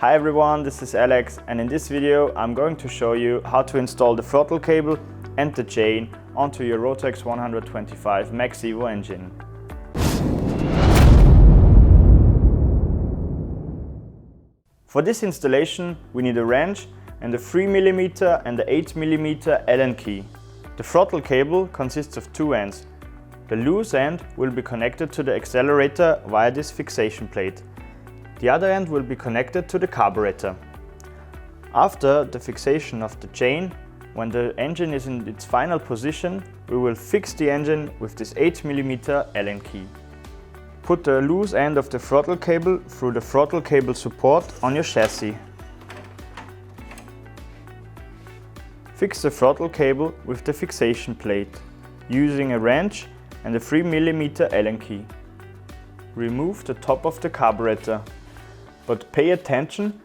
Hi everyone, this is Alex, and in this video I'm going to show you how to install the throttle cable and the chain onto your Rotax 125 Max Evo engine. For this installation we need a wrench and a 3mm and a 8mm Allen key. The throttle cable consists of two ends. The loose end will be connected to the accelerator via this fixation plate. The other end will be connected to the carburetor. After the fixation of the chain, when the engine is in its final position, we will fix the engine with this 8mm Allen key. Put the loose end of the throttle cable through the throttle cable support on your chassis. Fix the throttle cable with the fixation plate, using a wrench and a 3mm Allen key. Remove the top of the carburetor, but pay attention,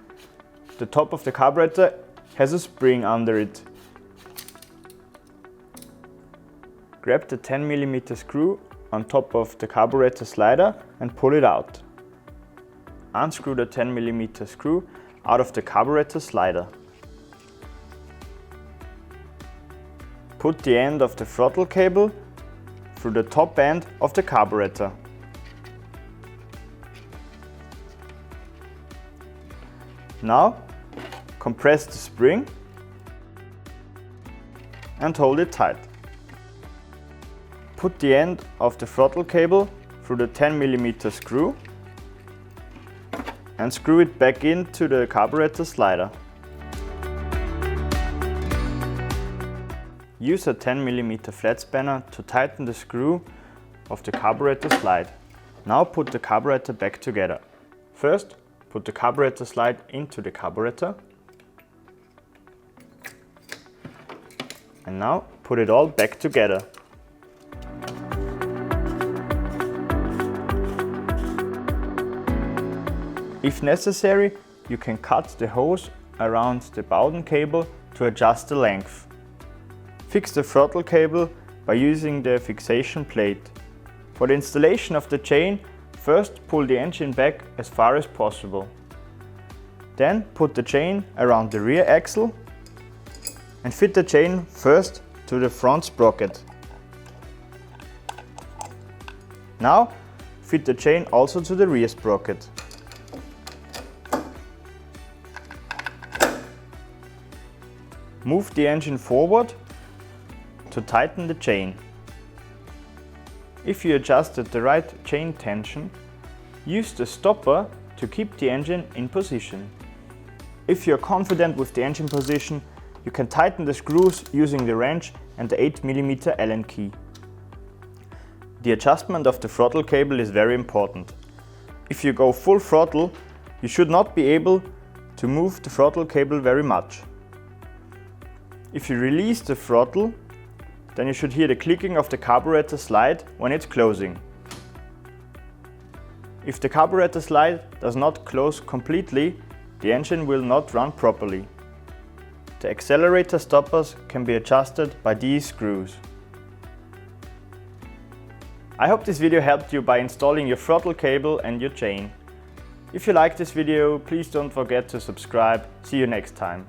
the top of the carburetor has a spring under it. Grab the 10mm screw on top of the carburetor slider and pull it out. Unscrew the 10mm screw out of the carburetor slider. Put the end of the throttle cable through the top end of the carburetor. Now, compress the spring and hold it tight. Put the end of the throttle cable through the 10mm screw and screw it back into the carburetor slider. Use a 10mm flat spanner to tighten the screw of the carburetor slide. Now put the carburetor back together. First, put the carburetor slide into the carburetor. And now put it all back together. If necessary, you can cut the hose around the Bowden cable to adjust the length. Fix the throttle cable by using the fixation plate. For the installation of the chain, first pull the engine back as far as possible. Then put the chain around the rear axle and fit the chain first to the front sprocket. Now fit the chain also to the rear sprocket. Move the engine forward to tighten the chain. If you adjusted the right chain tension, use the stopper to keep the engine in position. If you're confident with the engine position, you can tighten the screws using the wrench and the 8mm Allen key. The adjustment of the throttle cable is very important. If you go full throttle, you should not be able to move the throttle cable very much. If you release the throttle, then you should hear the clicking of the carburetor slide when it's closing. If the carburetor slide does not close completely, the engine will not run properly. The accelerator stoppers can be adjusted by these screws. I hope this video helped you by installing your throttle cable and your chain. If you like this video, please don't forget to subscribe. See you next time.